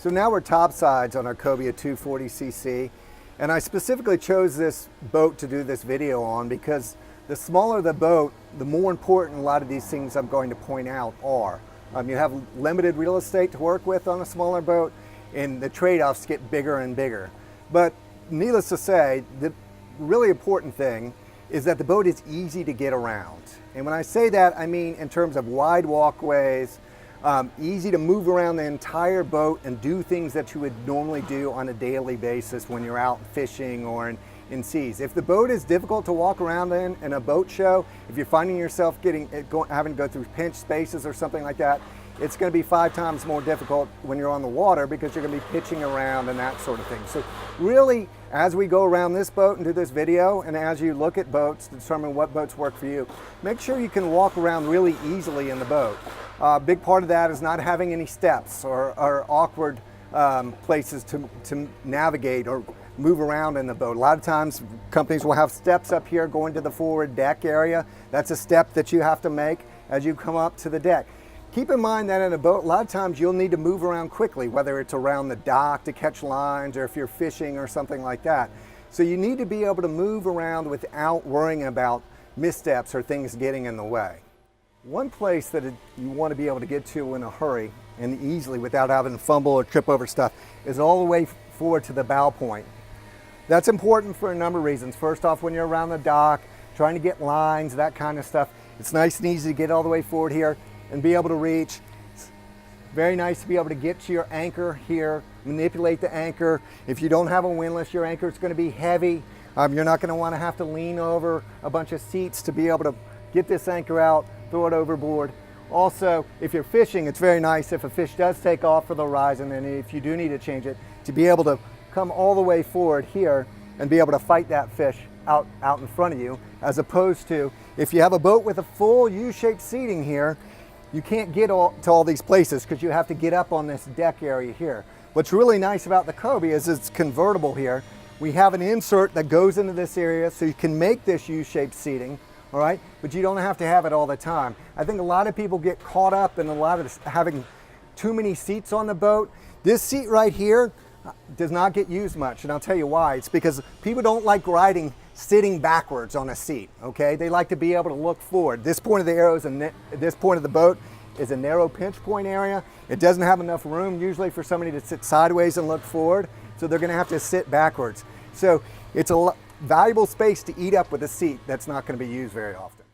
So now we're topsides on our Cobia 240cc, and I specifically chose this boat to do this video on because the smaller the boat, the more important a lot of these things I'm going to point out are. You have limited real estate to work with on a smaller boat, and the trade-offs get bigger and bigger. But needless to say, the really important thing is that the boat is easy to get around. And when I say that, I mean in terms of wide walkways, easy to move around the entire boat and do things that you would normally do on a daily basis when you're out fishing or in seas. If the boat is difficult to walk around in a boat show, if you're finding yourself having to go through pinch spaces or something like that, it's going to be 5 times more difficult when you're on the water because you're going to be pitching around and that sort of thing. So really, as we go around this boat and do this video, and as you look at boats to determine what boats work for you, make sure you can walk around really easily in the boat. A big part of that is not having any steps or awkward places to navigate or move around in the boat. A lot of times companies will have steps up here going to the forward deck area. That's a step that you have to make as you come up to the deck. Keep in mind that in a boat, a lot of times you'll need to move around quickly, whether it's around the dock to catch lines or if you're fishing or something like that. So you need to be able to move around without worrying about missteps or things getting in the way. One place that you want to be able to get to in a hurry and easily without having to fumble or trip over stuff is all the way forward to the bow point. That's important for a number of reasons. First off, when you're around the dock, trying to get lines, that kind of stuff, it's nice and easy to get all the way forward here and be able to reach. It's very nice to be able to get to your anchor here, manipulate the anchor. If you don't have a windlass, your anchor is going to be heavy. You're not going to want to have to lean over a bunch of seats to be able to get this anchor out, throw it overboard. Also, if you're fishing, it's very nice if a fish does take off for the horizon, and if you do need to change it, to be able to come all the way forward here and be able to fight that fish out in front of you, as opposed to if you have a boat with a full U-shaped seating here, you can't get to all these places because you have to get up on this deck area here. What's really nice about the Cobia is it's convertible here. We have an insert that goes into this area so you can make this U-shaped seating, all right? But you don't have to have it all the time. I think a lot of people get caught up in a lot of having too many seats on the boat. This seat right here does not get used much, and I'll tell you why. It's because people don't like riding sitting backwards on a seat, okay? They like to be able to look forward. This point of the arrows and this point of the boat is a narrow pinch point area. It doesn't have enough room usually for somebody to sit sideways and look forward, so they're gonna have to sit backwards. So it's a valuable space to eat up with a seat that's not gonna be used very often.